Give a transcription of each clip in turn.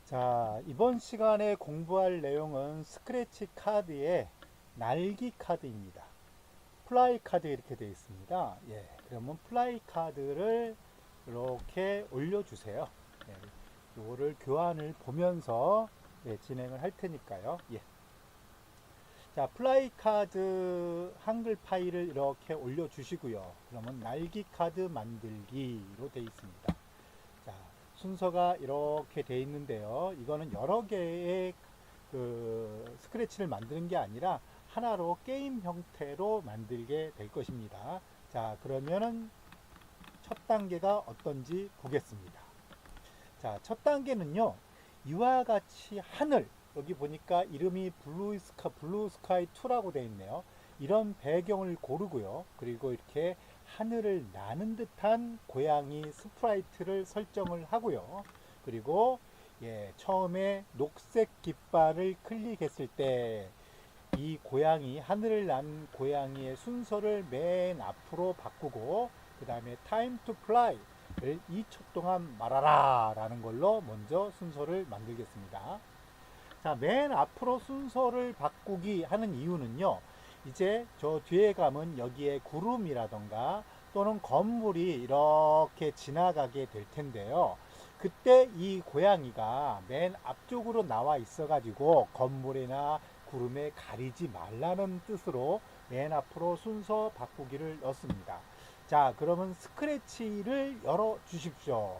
자, 이번 시간에 공부할 내용은 스크래치 카드의 날기 카드입니다. 플라이 카드 이렇게 되어 있습니다. 예, 그러면 플라이 카드를 이렇게 올려주세요. 예, 요거를 교환을 보면서 진행을 할 테니까요. 예. 자, 플라이 카드 한글 파일을 이렇게 올려주시고요. 그러면 날기 카드 만들기로 되어 있습니다. 자, 순서가 이렇게 돼 있는데요. 이거는 여러 개의 그 스크래치를 만드는 게 아니라 하나로 게임 형태로 만들게 될 것입니다. 자, 그러면은 첫 단계가 어떤지 보겠습니다. 자, 첫 단계는요. 이와 같이 하늘, 여기 보니까 이름이 블루 스카이 2라고 되어 있네요. 이런 배경을 고르고요. 그리고 이렇게 하늘을 나는 듯한 고양이 스프라이트를 설정을 하고요. 그리고 처음에 녹색 깃발을 클릭했을 때 이 고양이, 하늘을 난 고양이의 순서를 맨 앞으로 바꾸고 그 다음에 time to fly를 2초 동안 말하라 라는 걸로 먼저 순서를 만들겠습니다. 자, 맨 앞으로 순서를 바꾸기 하는 이유는요. 이제 저 뒤에 가면 여기에 구름이라던가 또는 건물이 이렇게 지나가게 될 텐데요. 그때 이 고양이가 맨 앞쪽으로 나와 있어 가지고 건물이나 구름에 가리지 말라는 뜻으로 맨 앞으로 순서 바꾸기를 넣습니다. 자, 그러면 스크래치를 열어 주십시오.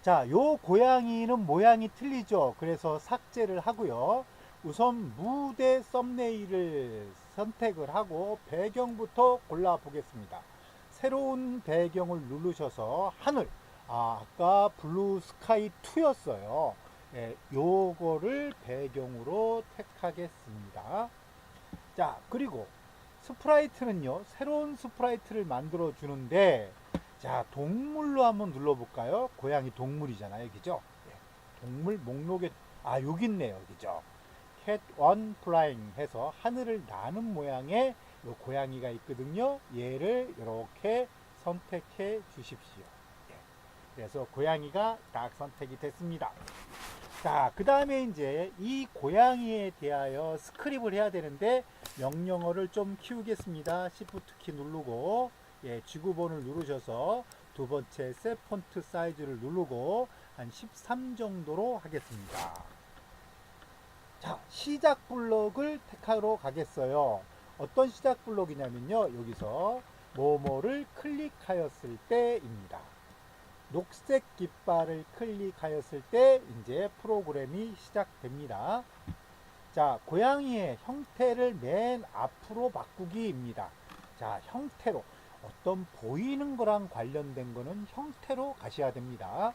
자, 요 고양이는 모양이 틀리죠. 그래서 삭제를 하고요. 우선 무대 썸네일을 선택을 하고 배경부터 골라 보겠습니다. 새로운 배경을 누르셔서 하늘, 아까 블루 스카이 2였어요. 요거를 배경으로 택하겠습니다. 자, 그리고 스프라이트는요, 새로운 스프라이트를 만들어 주는데, 자, 동물로 한번 눌러볼까요? 고양이 동물이잖아요, 그죠? 동물 목록에, 여기 있네요, 그죠? cat one flying 해서 하늘을 나는 모양의 요 고양이가 있거든요. 얘를 이렇게 선택해 주십시오. 그래서 고양이가 딱 선택이 됐습니다. 자, 그 다음에 이제 이 고양이에 대하여 스크립을 해야 되는데 명령어를 좀 키우겠습니다. Shift 키 누르고 지구본을 누르셔서 두 번째 셋 폰트 사이즈를 누르고 한 13 정도로 하겠습니다. 자, 시작 블록을 택하러 가겠어요. 어떤 시작 블록이냐면요. 여기서 뭐뭐를 클릭하였을 때입니다. 녹색 깃발을 클릭하였을 때 이제 프로그램이 시작됩니다. 자, 고양이의 형태를 맨 앞으로 바꾸기입니다. 자, 형태로 어떤 보이는 거랑 관련된 거는 형태로 가셔야 됩니다.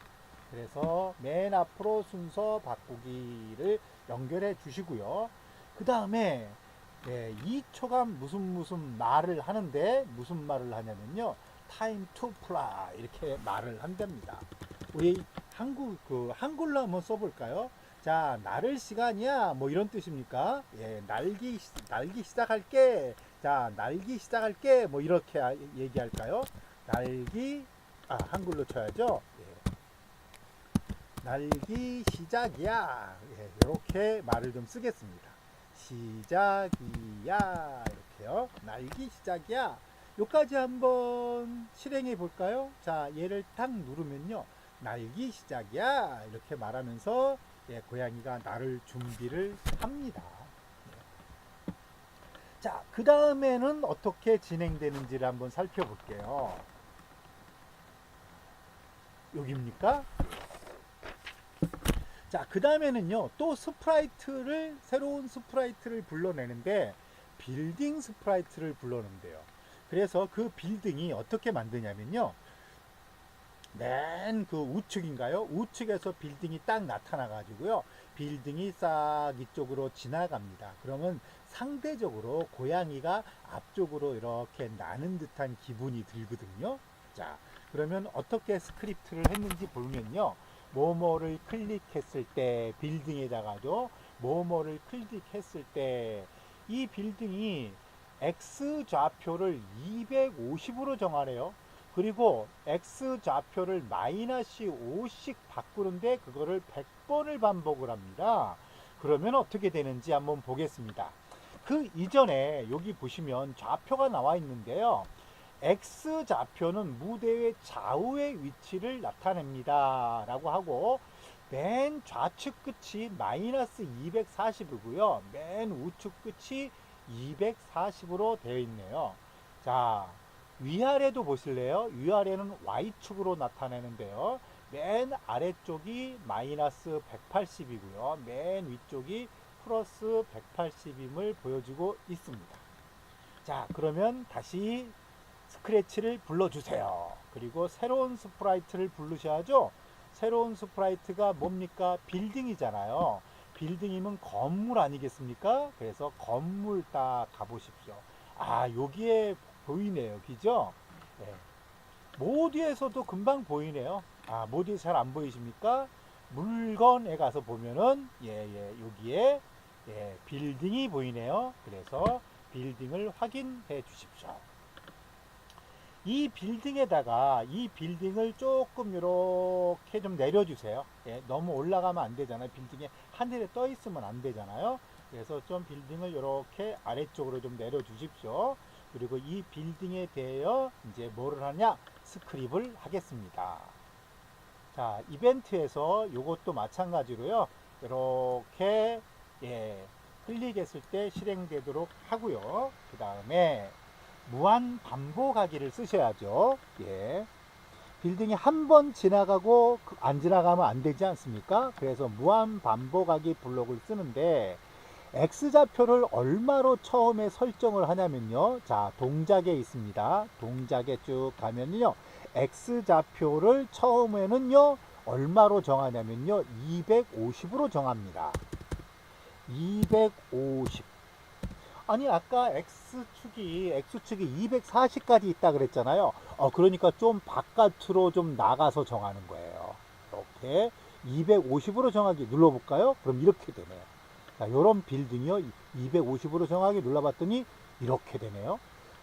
그래서 맨 앞으로 순서 바꾸기를 연결해 주시고요. 그 다음에 2초간 무슨 말을 하는데 무슨 말을 하냐면요. time to fly 이렇게 말을 한답니다. 우리 한글로 한번 써볼까요? 자, 나를 시간이야 뭐 이런 뜻입니까? 날기 시작할게. 자, 날기 시작할게 뭐 이렇게 얘기할까요? 날기 한글로 쳐야죠. 날기 시작이야. 이렇게 말을 좀 쓰겠습니다. 시작이야 이렇게요. 날기 시작이야. 요까지 한번 실행해 볼까요? 자, 얘를 딱 누르면요. 날기 시작이야 이렇게 말하면서 고양이가 나를 준비를 합니다. 자, 그 다음에는 어떻게 진행되는지를 한번 살펴볼게요. 여기입니까? 자, 그 다음에는요, 또 새로운 스프라이트를 불러내는데, 빌딩 스프라이트를 불러낸대요. 그래서 그 빌딩이 어떻게 만드냐면요, 맨 그 우측인가요? 우측에서 빌딩이 딱 나타나가지고요, 빌딩이 싹 이쪽으로 지나갑니다. 그러면 상대적으로 고양이가 앞쪽으로 이렇게 나는 듯한 기분이 들거든요. 자, 그러면 어떻게 스크립트를 했는지 보면요, 뭐뭐를 클릭했을 때 빌딩에다가도 뭐뭐를 클릭했을 때 이 빌딩이 X 좌표를 250으로 정하래요. 그리고 x 좌표를 마이너스 5씩 바꾸는데 그거를 100번을 반복을 합니다. 그러면 어떻게 되는지 한번 보겠습니다. 그 이전에 여기 보시면 좌표가 나와 있는데요. x 좌표는 무대의 좌우의 위치를 나타냅니다 라고 하고, 맨 좌측 끝이 마이너스 240이고요 맨 우측 끝이 240으로 되어 있네요. 자, 위아래도 보실래요? 위아래는 y축으로 나타내는데요, 맨 아래쪽이 마이너스 180이고요 맨 위쪽이 플러스 180임을 보여주고 있습니다. 자, 그러면 다시 스크래치를 불러주세요. 그리고 새로운 스프라이트를 부르셔야죠. 새로운 스프라이트가 뭡니까? 빌딩이잖아요. 빌딩이면 건물 아니겠습니까? 그래서 건물 딱 가보십시오. 아, 여기에 보이네요. 그죠? 네. 모드에서도 금방 보이네요. 아, 모드에 잘 안 보이십니까? 물건에 가서 보면은 여기에 빌딩이 보이네요. 그래서 빌딩을 확인해 주십시오. 이 빌딩에다가 이 빌딩을 조금 이렇게 좀 내려주세요. 너무 올라가면 안 되잖아요. 빌딩에 하늘에 떠 있으면 안 되잖아요. 그래서 좀 빌딩을 이렇게 아래쪽으로 좀 내려주십시오. 그리고 이 빌딩에 대하여 이제 뭐를 하냐? 스크립을 하겠습니다. 자, 이벤트에서 이것도 마찬가지로요. 이렇게 클릭했을 때 실행되도록 하고요. 그 다음에 무한 반복하기를 쓰셔야죠. 빌딩이 한 번 지나가고 안 지나가면 안 되지 않습니까? 그래서 무한 반복하기 블록을 쓰는데, X좌표를 얼마로 처음에 설정을 하냐면요. 자, 동작에 있습니다. 동작에 쭉 가면요. X좌표를 처음에는요. 얼마로 정하냐면요. 250으로 정합니다. 250. 아니, 아까 X축이 240까지 있다 그랬잖아요. 그러니까 좀 바깥으로 좀 나가서 정하는 거예요. 이렇게 250으로 정하기 눌러볼까요? 그럼 이렇게 되네요. 자, 요런 빌딩이요. 250으로 정하기 눌러봤더니 이렇게 되네요.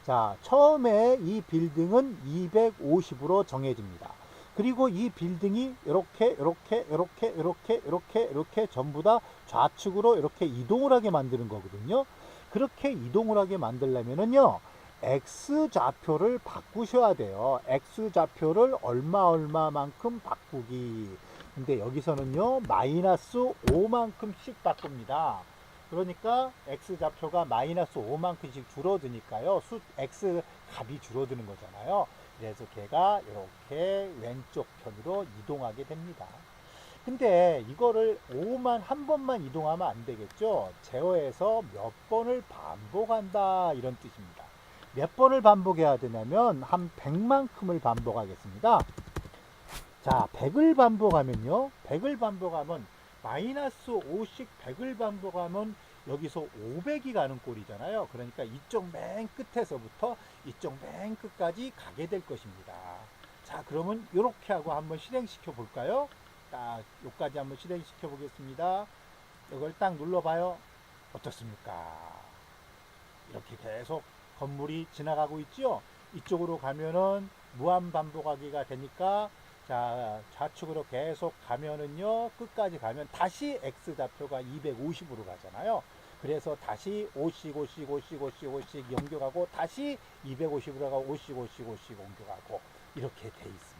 자, 처음에 이 빌딩은 250으로 정해집니다. 그리고 이 빌딩이 이렇게 전부 다 좌측으로 이렇게 이동을 하게 만드는 거거든요. 그렇게 이동을 하게 만들려면은요, X좌표를 바꾸셔야 돼요. X좌표를 얼마만큼 바꾸기. 근데 여기서는요, 마이너스 5만큼씩 바꿉니다. 그러니까 X좌표가 마이너스 5만큼씩 줄어드니까요, X 값이 줄어드는 거잖아요. 그래서 걔가 이렇게 왼쪽 편으로 이동하게 됩니다. 근데 이거를 5만 한 번만 이동하면 안 되겠죠. 제어에서 몇 번을 반복한다 이런 뜻입니다. 몇 번을 반복해야 되냐면 한 100만큼을 반복하겠습니다. 자, 100을 반복하면요. 100을 반복하면 마이너스 5씩 100을 반복하면 여기서 500이 가는 꼴이잖아요. 그러니까 이쪽 맨 끝에서부터 이쪽 맨 끝까지 가게 될 것입니다. 자, 그러면 이렇게 하고 한번 실행시켜 볼까요? 딱 여기까지 한번 실행시켜 보겠습니다. 이걸 딱 눌러봐요. 어떻습니까? 이렇게 계속 건물이 지나가고 있죠. 이쪽으로 가면은 무한 반복하기가 되니까, 자, 좌측으로 계속 가면은요, 끝까지 가면 다시 X좌표가 250으로 가잖아요. 그래서 다시 5씩 옮겨가고 다시 250으로 가고 5씩 옮겨가고 이렇게 돼 있습니다.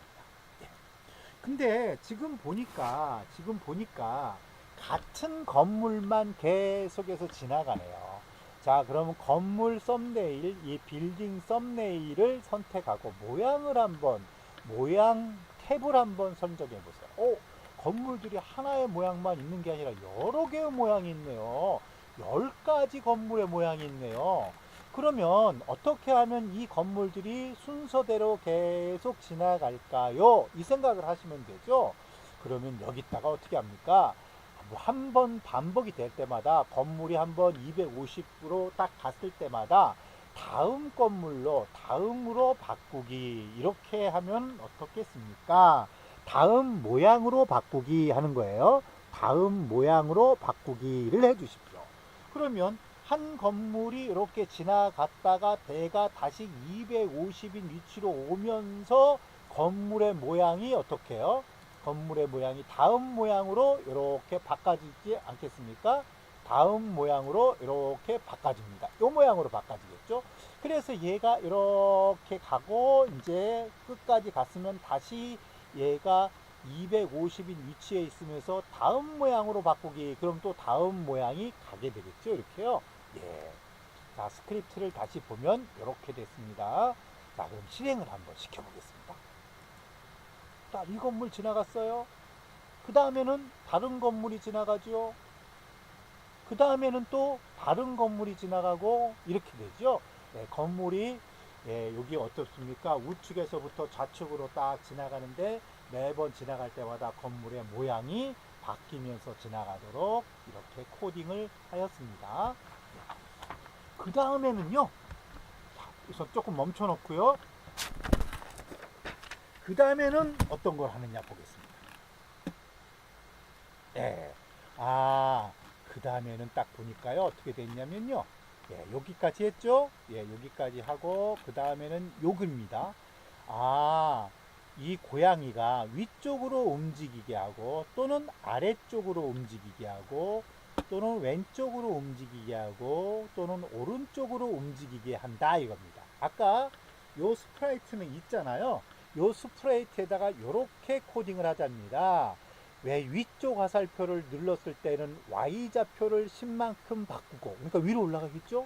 근데 지금 보니까 같은 건물만 계속해서 지나가네요. 자, 그러면 건물 썸네일, 이 빌딩 썸네일을 선택하고 모양 탭을 한번 선정해 보세요. 건물들이 하나의 모양만 있는 게 아니라 여러 개의 모양이 있네요. 10가지 건물의 모양이 있네요. 그러면 어떻게 하면 이 건물들이 순서대로 계속 지나갈까요? 이 생각을 하시면 되죠. 그러면 여기다가 어떻게 합니까? 한 번 반복이 될 때마다 건물이 한번 250으로 딱 갔을 때마다 다음 다음으로 바꾸기, 이렇게 하면 어떻겠습니까? 다음 모양으로 바꾸기 하는 거예요. 다음 모양으로 바꾸기를 해 주십시오. 그러면 한 건물이 이렇게 지나갔다가 배가 다시 250인 위치로 오면서 건물의 모양이 어떻게 해요? 건물의 모양이 다음 모양으로 이렇게 바꿔지지 않겠습니까? 다음 모양으로 이렇게 바꿔집니다. 이 모양으로 바꿔지겠죠? 그래서 얘가 이렇게 가고 이제 끝까지 갔으면 다시 얘가 250인 위치에 있으면서 다음 모양으로 바꾸기. 그럼 또 다음 모양이 가게 되겠죠? 이렇게요. 예. 자, 스크립트를 다시 보면 이렇게 됐습니다. 자, 그럼 실행을 한번 시켜보겠습니다. 자, 이 건물 지나갔어요. 그 다음에는 다른 건물이 지나가죠. 그 다음에는 또 다른 건물이 지나가고 이렇게 되죠. 예, 건물이 여기 어떻습니까? 우측에서부터 좌측으로 딱 지나가는데 매번 지나갈 때마다 건물의 모양이 바뀌면서 지나가도록 이렇게 코딩을 하였습니다. 그 다음에는요, 우선 조금 멈춰 놓고요. 그 다음에는 어떤 걸 하느냐 보겠습니다. 예. 그 다음에는 딱 보니까요, 어떻게 됐냐면요. 예, 여기까지 했죠? 예, 여기까지 하고, 그 다음에는 요겁니다. 이 고양이가 위쪽으로 움직이게 하고, 또는 아래쪽으로 움직이게 하고, 또는 왼쪽으로 움직이게 하고, 또는 오른쪽으로 움직이게 한다, 이겁니다. 아까 요 스프라이트는 있잖아요. 요 스프레이트에다가 이렇게 코딩을 하자입니다. 왜 위쪽 화살표를 눌렀을 때는 Y좌표를 10만큼 바꾸고, 그러니까 위로 올라가겠죠?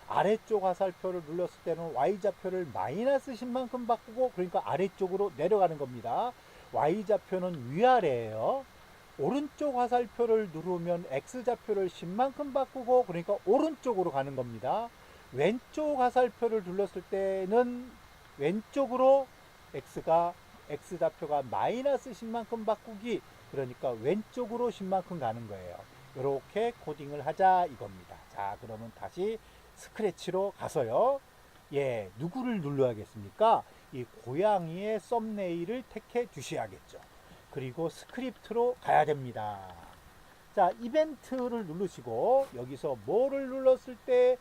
아래쪽 화살표를 눌렀을 때는 Y좌표를 마이너스 10만큼 바꾸고, 그러니까 아래쪽으로 내려가는 겁니다. Y좌표는 위아래예요. 오른쪽 화살표를 누르면 X좌표를 10만큼 바꾸고, 그러니까 오른쪽으로 가는 겁니다. 왼쪽 화살표를 눌렀을 때는 왼쪽으로 X좌표가 마이너스 10만큼 바꾸기, 그러니까 왼쪽으로 10만큼 가는 거예요. 이렇게 코딩을 하자 이겁니다. 자, 그러면 다시 스크래치로 가서요. 예, 누구를 눌러야겠습니까? 이 고양이의 썸네일을 택해 주셔야겠죠. 그리고 스크립트로 가야 됩니다. 자, 이벤트를 누르시고 여기서 뭐를 눌렀을 때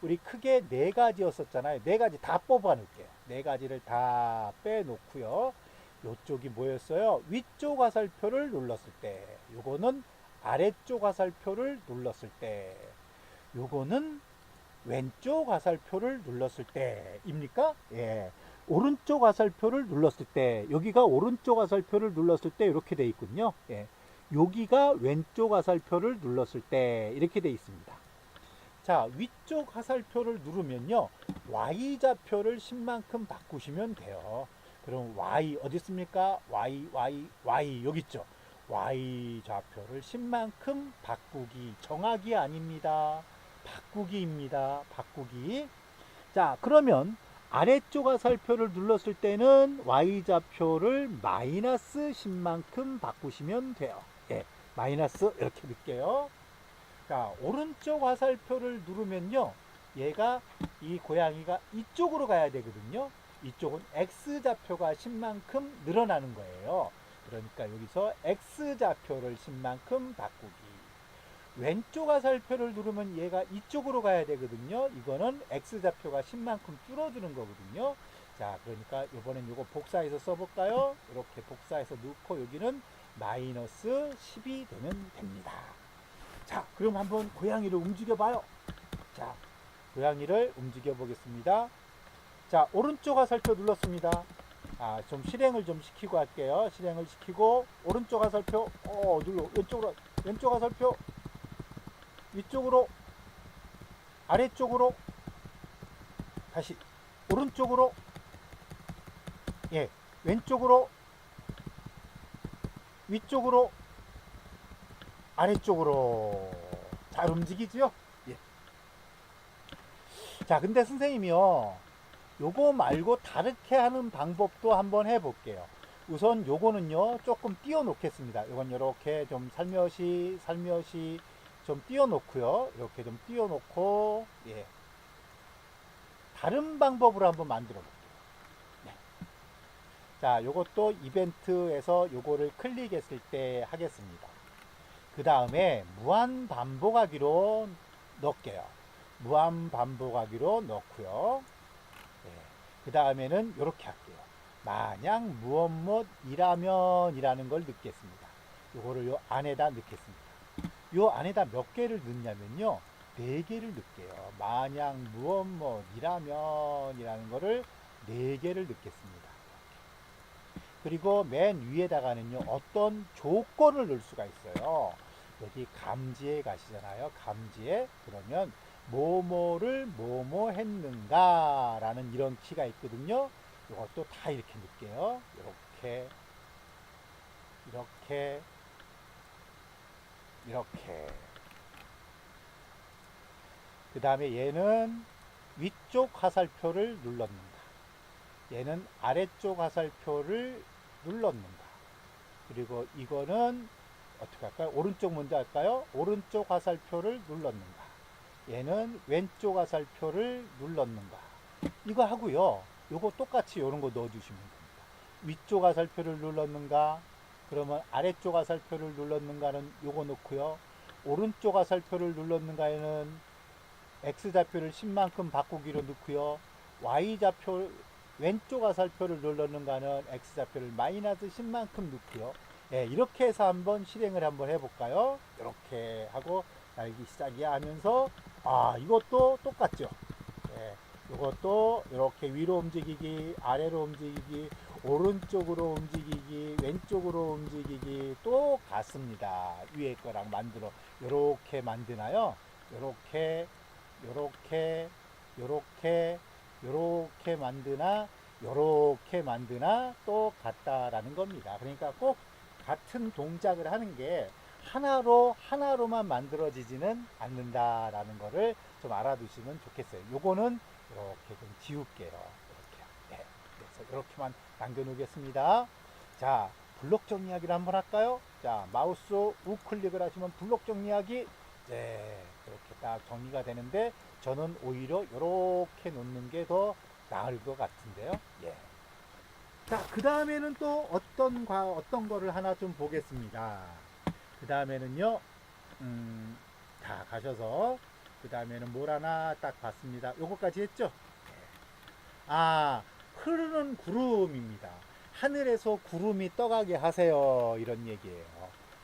우리 크게 네 가지였었잖아요. 네 가지 다 뽑아 놓을게요. 네 가지를 다 빼놓고요. 요쪽이 뭐였어요? 위쪽 화살표를 눌렀을 때, 요거는 아래쪽 화살표를 눌렀을 때, 요거는 왼쪽 화살표를 눌렀을 때입니까? 예. 오른쪽 화살표를 눌렀을 때, 여기가 오른쪽 화살표를 눌렀을 때 이렇게 돼 있군요. 예. 여기가 왼쪽 화살표를 눌렀을 때 이렇게 돼 있습니다. 자, 위쪽 화살표를 누르면요, Y좌표를 10만큼 바꾸시면 돼요. 그럼 Y 어디 있습니까? Y 여기 있죠. Y좌표를 10만큼 바꾸기. 정하기 아닙니다. 바꾸기입니다. 바꾸기. 자, 그러면 아래쪽 화살표를 눌렀을 때는 Y좌표를 마이너스 10만큼 바꾸시면 돼요. 예, 마이너스 이렇게 넣을게요. 자, 오른쪽 화살표를 누르면요, 얘가 이 고양이가 이쪽으로 가야 되거든요. 이쪽은 X좌표가 10만큼 늘어나는 거예요. 그러니까 여기서 X좌표를 10만큼 바꾸기. 왼쪽 화살표를 누르면 얘가 이쪽으로 가야 되거든요. 이거는 X좌표가 10만큼 줄어드는 거거든요. 자, 그러니까 이번엔 이거 복사해서 써볼까요? 이렇게 복사해서 넣고 여기는 마이너스 10이 되면 됩니다. 자, 그럼 한번 고양이를 움직여 봐요. 자, 고양이를 움직여 보겠습니다. 자, 오른쪽 화살표 눌렀습니다. 좀 실행을 좀 시키고 할게요. 실행을 시키고 오른쪽 화살표 눌러. 왼쪽 화살표 위쪽으로, 아래쪽으로, 다시 오른쪽으로, 예, 왼쪽으로, 위쪽으로, 아래쪽으로 잘 움직이죠? 예. 자, 근데 선생님이요, 요거 말고 다르게 하는 방법도 한번 해볼게요. 우선 요거는요, 조금 띄워 놓겠습니다. 요건 이렇게 좀 살며시 좀 띄워 놓고요. 이렇게 좀 띄워 놓고, 예, 다른 방법으로 한번 만들어 볼게요. 네. 자, 요것도 이벤트에서 요거를 클릭했을 때 하겠습니다. 그 다음에 무한 반복하기로 넣을게요. 무한 반복하기로 넣고요. 네. 그 다음에는 이렇게 할게요. 만약 무엇무엇이라면 이라는 걸 넣겠습니다. 요거를 요 안에다 넣겠습니다. 요 안에다 몇 개를 넣냐면요. 4개를 넣을게요. 만약 무엇무엇이라면 이라는 거를 4개를 넣겠습니다. 그리고 맨 위에다가는요, 어떤 조건을 넣을 수가 있어요. 여기 감지에 가시잖아요. 감지에. 그러면 뭐뭐를 뭐뭐 했는가 라는 이런 키가 있거든요. 이것도 다 이렇게 넣을게요. 이렇게, 이렇게, 이렇게. 그 다음에 얘는 위쪽 화살표를 눌렀는가. 얘는 아래쪽 화살표를 눌렀는가. 그리고 이거는 어떻게 할까요? 오른쪽 먼저 할까요? 오른쪽 화살표를 눌렀는가. 얘는 왼쪽 화살표를 눌렀는가. 이거 하고요. 요거 똑같이 요런 거 넣어주시면 됩니다. 위쪽 화살표를 눌렀는가. 그러면 아래쪽 화살표를 눌렀는가는 요거 넣고요. 오른쪽 화살표를 눌렀는가에는 X좌표를 10만큼 바꾸기로 넣고요. Y좌표 왼쪽 화살표를 눌렀는가는 X좌표를 마이너스 10만큼 넣고요. 예, 이렇게 해서 한번 실행을 한번 해볼까요? 이렇게 하고 날기 시작이야 하면서 이것도 똑같죠. 예, 이것도 이렇게 위로 움직이기, 아래로 움직이기, 오른쪽으로 움직이기, 왼쪽으로 움직이기 똑같습니다. 위에 거랑 만들어 이렇게 만드나요? 이렇게, 이렇게, 이렇게, 이렇게 만드나, 이렇게 만드나 똑같다라는 겁니다. 그러니까 꼭 같은 동작을 하는 게 하나로만 만들어지지는 않는다라는 거를 좀 알아두시면 좋겠어요. 요거는 이렇게 좀 지울게요. 이렇게. 네. 그래서 이렇게만 남겨놓겠습니다. 자, 블록 정리하기를 한번 할까요? 자, 마우스 우클릭을 하시면 블록 정리하기. 네, 이렇게 딱 정리가 되는데 저는 오히려 이렇게 놓는 게 더 나을 것 같은데요. 예. 자, 그 다음에는 또 어떤 거를 하나 좀 보겠습니다. 그 다음에는요, 다 가셔서, 그 다음에는 뭘 하나 딱 봤습니다. 요거까지 했죠? 흐르는 구름입니다. 하늘에서 구름이 떠가게 하세요. 이런 얘기예요.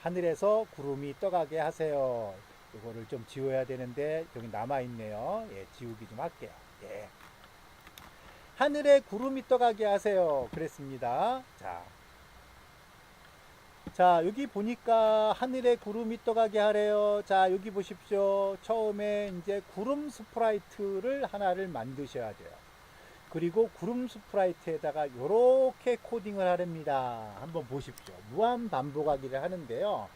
하늘에서 구름이 떠가게 하세요. 이거를 좀 지워야 되는데, 여기 남아있네요. 예, 지우기 좀 할게요. 예. 하늘에 구름이 떠가게 하세요. 그랬습니다. 자, 여기 보니까 하늘에 구름이 떠가게 하래요. 자, 여기 보십시오. 처음에 이제 구름 스프라이트를 하나를 만드셔야 돼요. 그리고 구름 스프라이트에다가 이렇게 코딩을 하랍니다. 한번 보십시오. 무한 반복하기를 하는데요.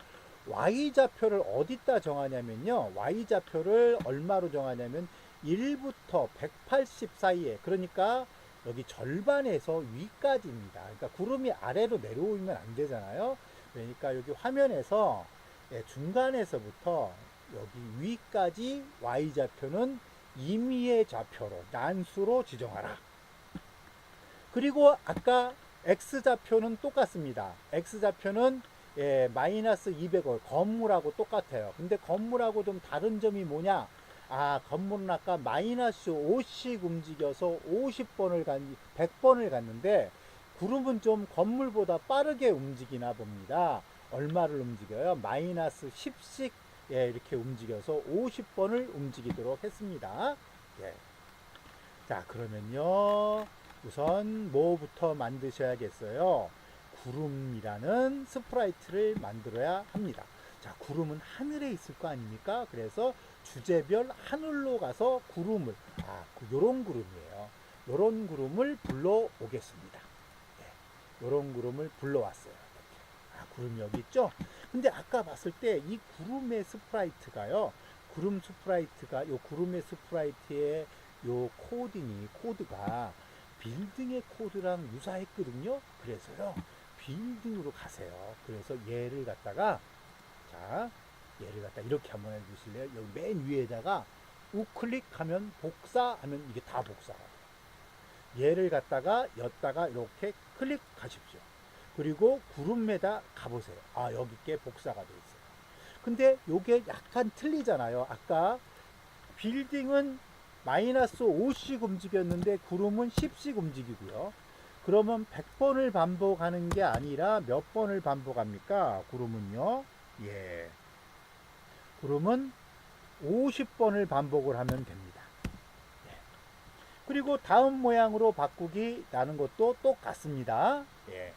Y좌표를 어디다 정하냐면요. Y좌표를 얼마로 정하냐면 1부터 180 사이에, 그러니까 여기 절반에서 위까지입니다. 그러니까 구름이 아래로 내려오면 안 되잖아요. 그러니까 여기 화면에서 중간에서부터 여기 위까지 Y좌표는 임의의 좌표로 난수로 지정하라. 그리고 아까 X좌표는 똑같습니다. X좌표는 마이너스 200원 건물하고 똑같아요. 근데 건물하고 좀 다른 점이 뭐냐? 건물은 아까 마이너스 5씩 움직여서 100번을 갔는데 구름은 좀 건물보다 빠르게 움직이나 봅니다. 얼마를 움직여요? 마이너스 10씩 이렇게 움직여서 50번을 움직이도록 했습니다. 예. 자, 그러면요. 우선 뭐부터 만드셔야겠어요? 구름이라는 스프라이트를 만들어야 합니다. 자, 구름은 하늘에 있을 거 아닙니까? 그래서 주제별 하늘로 가서 구름을, 요런 구름이에요. 요런 구름을 불러오겠습니다. 예, 요런 구름을 불러왔어요. 이렇게. 구름이 여기 있죠? 근데 아까 봤을 때 이 구름의 스프라이트가요, 요 구름의 스프라이트의 요 코드가 빌딩의 코드랑 유사했거든요. 그래서요, 빌딩으로 가세요. 그래서 얘를 갖다가 이렇게 한번 해보실래요? 여기 맨 위에다가 우클릭하면 복사하면 이게 다 복사가 돼요. 얘를 갖다가 였다가 이렇게 클릭하십시오. 그리고 구름에다 가보세요. 여기 게 복사가 되어 있어요. 근데 요게 약간 틀리잖아요. 아까 빌딩은 마이너스 5씩 움직였는데 구름은 10씩 움직이고요. 그러면 100번을 반복하는 게 아니라 몇 번을 반복합니까? 구름은요. 예. 구름은 50번을 반복을 하면 됩니다. 예. 그리고 다음 모양으로 바꾸기 라는 것도 똑같습니다. 예.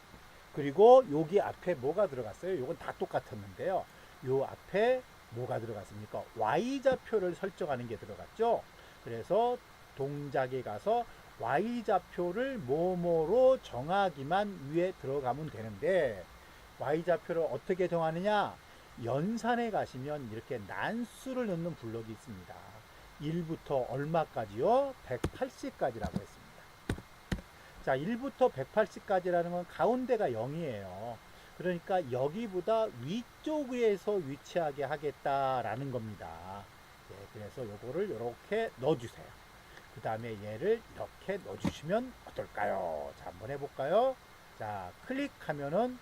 그리고 여기 앞에 뭐가 들어갔어요? 이건 다 똑같았는데요. 요 앞에 뭐가 들어갔습니까? Y좌표를 설정하는 게 들어갔죠. 그래서 동작에 가서 Y좌표를 뭐뭐로 정하기만 위에 들어가면 되는데, Y좌표를 어떻게 정하느냐? 연산에 가시면 이렇게 난수를 넣는 블록이 있습니다. 1부터 얼마까지요? 180까지라고 했습니다. 자, 1부터 180까지라는 건 가운데가 0이에요. 그러니까 여기보다 위쪽에서 위치하게 하겠다라는 겁니다. 네, 그래서 요거를 이렇게 넣어주세요. 그 다음에 얘를 이렇게 넣어주시면 어떨까요? 자, 한번 해볼까요? 자, 클릭하면은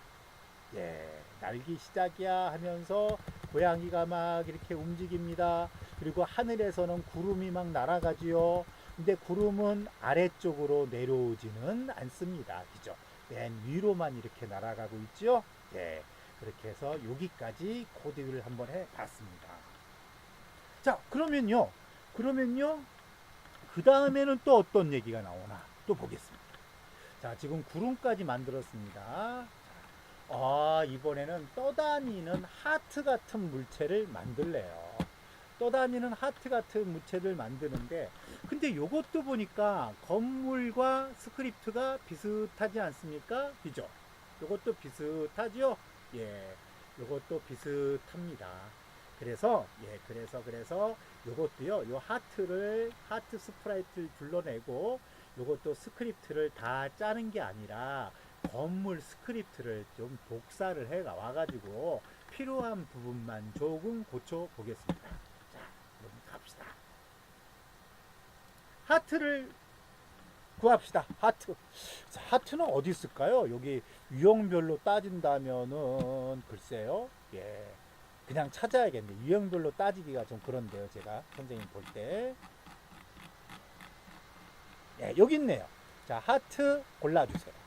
예, 날기 시작이야 하면서 고양이가 막 이렇게 움직입니다. 그리고 하늘에서는 구름이 막 날아가지요. 근데 구름은 아래쪽으로 내려오지는 않습니다. 그죠? 맨 위로만 이렇게 날아가고 있죠. 예, 그렇게 해서 여기까지 코딩을 한번 해봤습니다. 자, 그러면요, 그 다음에는 또 어떤 얘기가 나오나 또 보겠습니다. 자, 지금 구름까지 만들었습니다. 이번에는 떠다니는 하트 같은 물체를 만들래요. 떠다니는 하트 같은 물체를 만드는데, 근데 요것도 보니까 건물과 스크립트가 비슷하지 않습니까? 그죠? 요것도 비슷하죠? 예, 요것도 비슷합니다. 그래서 요것도요, 요 하트 스프라이트를 불러내고, 요것도 스크립트를 다 짜는 게 아니라, 건물 스크립트를 좀 복사를 해 와가지고 필요한 부분만 조금 고쳐 보겠습니다. 자, 그럼 갑시다. 하트를 구합시다. 하트. 자, 하트는 어디 있을까요? 여기 유형별로 따진다면은 글쎄요. 예. 그냥 찾아야겠네. 유형별로 따지기가 좀 그런데요. 제가 선생님 볼 때. 예, 여기 있네요. 자, 하트 골라주세요.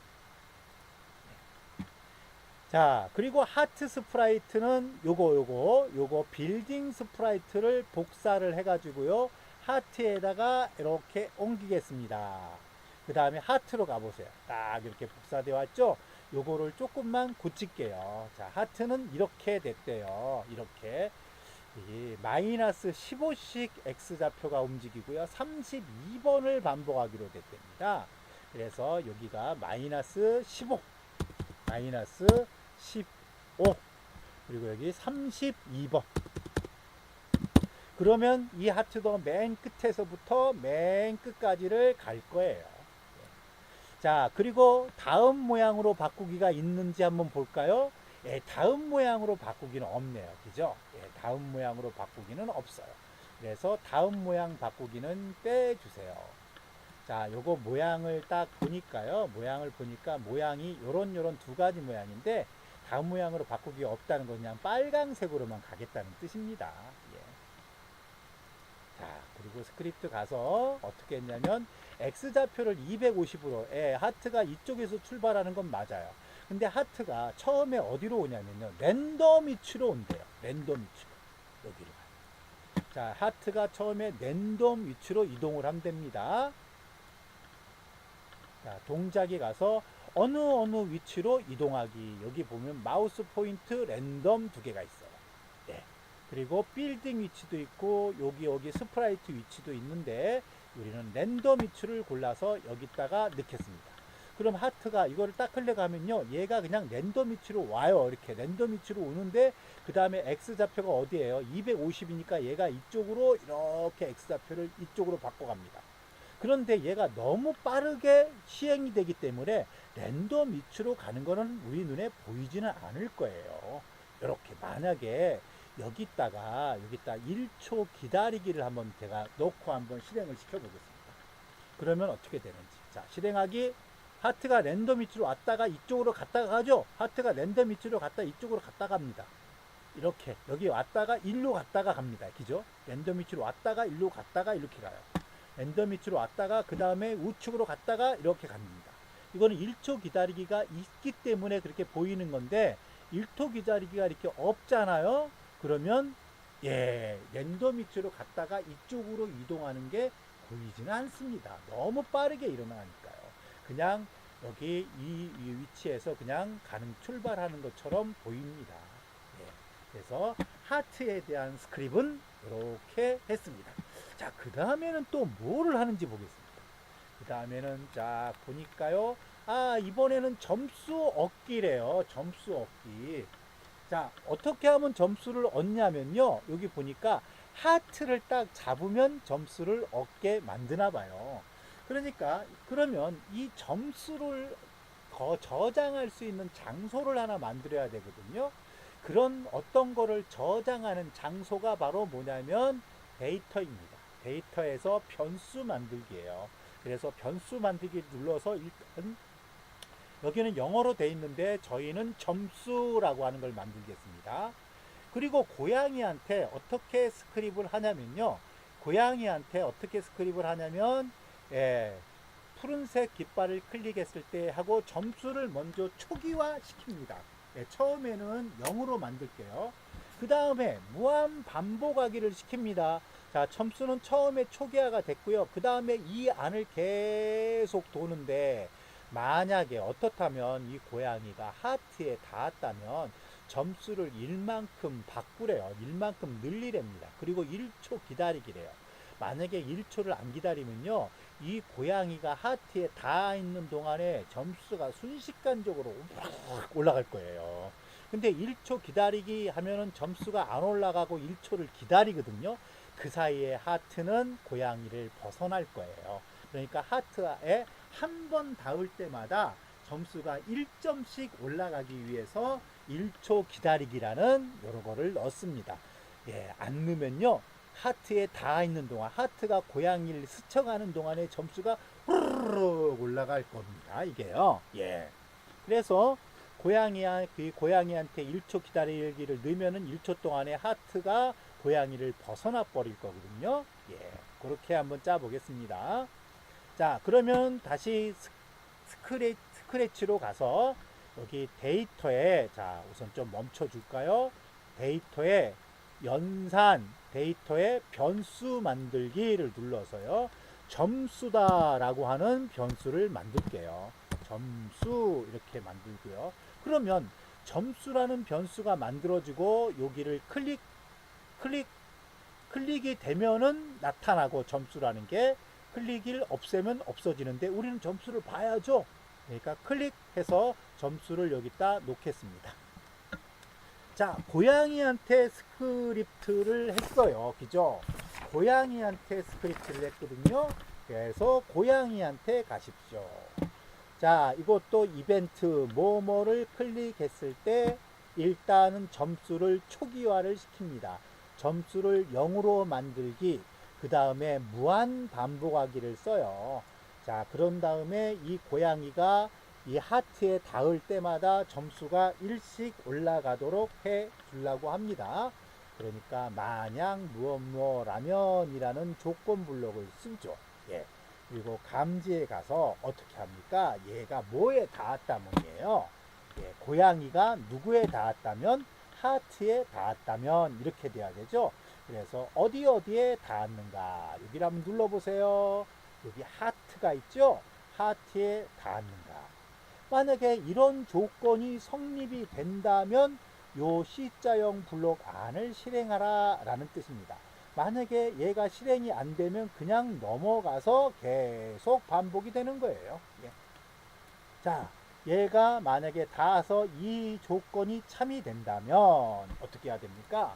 자, 그리고 하트 스프라이트는 요거 빌딩 스프라이트를 복사를 해가지고요, 하트에다가 이렇게 옮기겠습니다. 그 다음에 하트로 가보세요. 딱 이렇게 복사되어 왔죠? 요거를 조금만 고칠게요. 자, 하트는 이렇게 됐대요. 이렇게. 이 마이너스 15씩 X좌표가 움직이고요. 32번을 반복하기로 됐답니다. 그래서 여기가 마이너스 15, 마이너스 15, 그리고 여기 32번. 그러면 이 하트도 맨 끝에서부터 맨 끝까지를 갈 거예요. 자, 그리고 다음 모양으로 바꾸기가 있는지 한번 볼까요? 예, 다음 모양으로 바꾸기는 없네요. 그죠? 예, 다음 모양으로 바꾸기는 없어요. 그래서 다음 모양 바꾸기는 빼주세요. 자, 요거 모양을 딱 보니까요. 모양을 보니까 모양이 요런 두 가지 모양인데, 다음 모양으로 바꾸기가 없다는 건 그냥 빨강색으로만 가겠다는 뜻입니다. 예. 자, 그리고 스크립트 가서 어떻게 했냐면, X좌표를 250으로, 예, 하트가 이쪽에서 출발하는 건 맞아요. 근데 하트가 처음에 어디로 오냐면요, 랜덤 위치로 온대요. 랜덤 위치로. 여기로. 자, 하트가 처음에 랜덤 위치로 이동을 한답니다. 자, 동작에 가서 어느 위치로 이동하기. 여기 보면 마우스 포인트 랜덤 두 개가 있어요. 네. 그리고 빌딩 위치도 있고 여기 스프라이트 위치도 있는데, 우리는 랜덤 위치를 골라서 여기다가 넣겠습니다. 그럼 하트가 이거를 딱 클릭하면요, 얘가 그냥 랜덤 위치로 와요. 이렇게 랜덤 위치로 오는데, 그 다음에 X좌표가 어디예요? 250이니까 얘가 이쪽으로 이렇게 X좌표를 이쪽으로 바꿔갑니다. 그런데 얘가 너무 빠르게 시행이 되기 때문에 랜덤 위치로 가는 거는 우리 눈에 보이지는 않을 거예요. 이렇게 만약에 여기다가 1초 기다리기를 한번 제가 넣고 한번 실행을 시켜 보겠습니다. 그러면 어떻게 되는지. 자, 실행하기. 하트가 랜덤 위치로 왔다가 이쪽으로 갔다가 가죠. 하트가 랜덤 위치로 갔다 이쪽으로 갔다 갑니다. 이렇게 여기 왔다가 일로 갔다가 갑니다. 그죠? 랜덤 위치로 왔다가 일로 갔다가 이렇게 가요. 랜덤 위치로 왔다가 그 다음에 우측으로 갔다가 이렇게 갑니다. 이거는 1초 기다리기가 있기 때문에 그렇게 보이는 건데 1초 기다리기가 이렇게 없잖아요. 그러면 랜덤 위치로 갔다가 이쪽으로 이동하는 게 보이지는 않습니다. 너무 빠르게 일어나니까요. 그냥 여기 이 위치에서 그냥 출발하는 것처럼 보입니다. 그래서 하트에 대한 스크립은 이렇게 했습니다. 자, 그 다음에는 또 뭐를 하는지 보겠습니다. 그 다음에는 자 보니까요. 이번에는 점수 얻기래요. 점수 얻기. 자, 어떻게 하면 점수를 얻냐면요. 여기 보니까 하트를 딱 잡으면 점수를 얻게 만드나 봐요. 그러니까 그러면 이 점수를 저장할 수 있는 장소를 하나 만들어야 되거든요. 그런 어떤 거를 저장하는 장소가 바로 뭐냐면 데이터입니다. 데이터에서 변수 만들기예요. 그래서 변수 만들기 눌러서 일단 여기는 영어로 돼 있는데 저희는 점수라고 하는 걸 만들겠습니다. 그리고 고양이한테 어떻게 스크립을 하냐면요. 고양이한테 어떻게 스크립을 하냐면 푸른색 깃발을 클릭했을 때 하고 점수를 먼저 초기화 시킵니다. 처음에는 0으로 만들게요. 그 다음에 무한 반복하기를 시킵니다. 자, 점수는 처음에 초기화가 됐고요. 그 다음에 이 안을 계속 도는데 만약에 어떻다면 이 고양이가 하트에 닿았다면 점수를 1만큼 바꾸래요. 1만큼 늘리랍니다. 그리고 1초 기다리기래요. 만약에 1초를 안 기다리면요. 이 고양이가 하트에 닿아 있는 동안에 점수가 순식간적으로 올라갈 거예요. 근데 1초 기다리기 하면은 점수가 안 올라가고 1초를 기다리거든요. 그 사이에 하트는 고양이를 벗어날 거예요. 그러니까 하트에 한 번 닿을 때마다 점수가 1점씩 올라가기 위해서 1초 기다리기라는 요런 거를 넣습니다. 안 넣으면요. 하트에 닿아 있는 동안 하트가 고양이를 스쳐가는 동안에 점수가 후루룩 올라갈 겁니다. 이게요. 그래서 고양이한테 1초 기다리기를 넣으면은 1초 동안에 하트가 고양이를 벗어나 버릴 거거든요. 그렇게 한번 짜 보겠습니다. 자, 그러면 다시 스크래치로 가서 여기 데이터에 자 우선 좀 멈춰 줄까요? 데이터에 연산 데이터에 변수 만들기를 눌러서요. 점수다 라고 하는 변수를 만들게요. 점수 이렇게 만들고요. 그러면 점수라는 변수가 만들어지고 여기를 클릭이 되면은 나타나고 점수라는 게 클릭을 없애면 없어지는데 우리는 점수를 봐야죠. 그러니까 클릭해서 점수를 여기다 놓겠습니다. 자, 고양이한테 스크립트를 했어요. 그죠? 고양이한테 스크립트를 했거든요. 그래서 고양이한테 가십시오. 자, 이것도 이벤트 뭐뭐를 클릭했을 때 일단은 점수를 초기화를 시킵니다. 점수를 0으로 만들기, 그 다음에 무한 반복하기를 써요. 자, 그런 다음에 이 고양이가 이 하트에 닿을 때마다 점수가 1씩 올라가도록 해 주려고 합니다. 그러니까 마냥 무엇무엇라면이라는 조건 블록을 쓰죠. 그리고 감지에 가서 어떻게 합니까? 얘가 뭐에 닿았다면이에요. 고양이가 누구에 닿았다면 하트에 닿았다면 이렇게 돼야 되죠. 그래서 어디에 닿았는가 여기를 한번 눌러보세요. 여기 하트가 있죠. 하트에 닿았는가. 만약에 이런 조건이 성립이 된다면 요 C자형 블록 안을 실행하라 라는 뜻입니다. 만약에 얘가 실행이 안 되면 그냥 넘어가서 계속 반복이 되는 거예요. 자, 얘가 만약에 닿아서 이 조건이 참이 된다면 어떻게 해야 됩니까?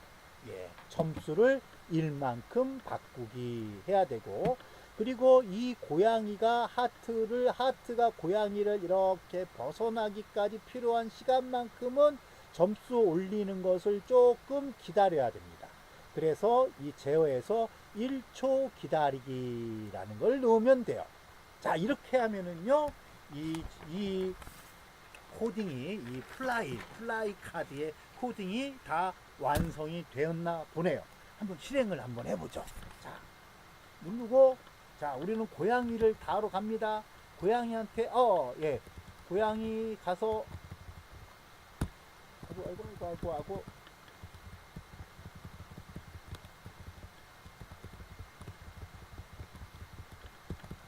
점수를 1만큼 바꾸기 해야 되고, 그리고 이 고양이가 하트가 고양이를 이렇게 벗어나기까지 필요한 시간만큼은 점수 올리는 것을 조금 기다려야 됩니다. 그래서 이 제어에서 1초 기다리기라는 걸 넣으면 돼요. 자, 이렇게 하면은요, 이 코딩이 이 플라이 카드의 코딩이 다 완성이 되었나 보네요. 한번 실행을 한번 해보죠. 자, 누르고 자, 우리는 고양이를 다하러 갑니다. 고양이한테 예, 고양이 가서 아이고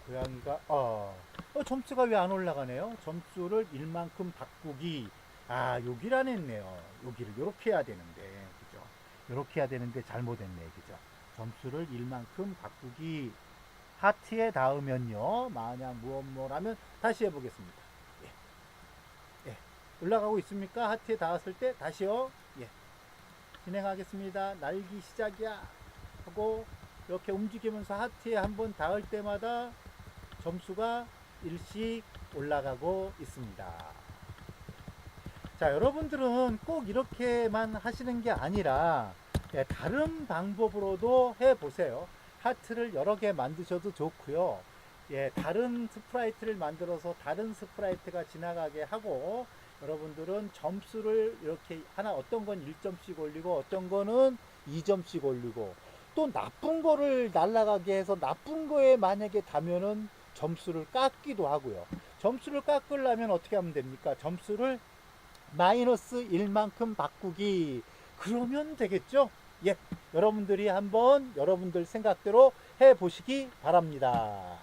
고양이가 점수가 왜 안 올라가네요. 점수를 1만큼 바꾸기. 여기란 했네요. 여기를 이렇게 해야 되는데, 그죠? 이렇게 해야 되는데 잘못했네, 그죠? 점수를 1만큼 바꾸기. 하트에 닿으면요. 만약 무엇뭐라면 다시 해보겠습니다. 예. 올라가고 있습니까? 하트에 닿았을 때 다시요. 예. 진행하겠습니다. 날기 시작이야 하고 이렇게 움직이면서 하트에 한번 닿을 때마다 점수가 일씩 올라가고 있습니다. 자, 여러분들은 꼭 이렇게만 하시는 게 아니라 다른 방법으로도 해보세요. 하트를 여러 개 만드셔도 좋고요. 다른 스프라이트를 만들어서 다른 스프라이트가 지나가게 하고 여러분들은 점수를 이렇게 하나 어떤 건 1점씩 올리고 어떤 거는 2점씩 올리고 또 나쁜 거를 날아가게 해서 나쁜 거에 만약에 닿으면은 점수를 깎기도 하고요. 점수를 깎으려면 어떻게 하면 됩니까? 점수를 마이너스 1만큼 바꾸기. 그러면 되겠죠? 예. 여러분들이 한번 여러분들 생각대로 해 보시기 바랍니다.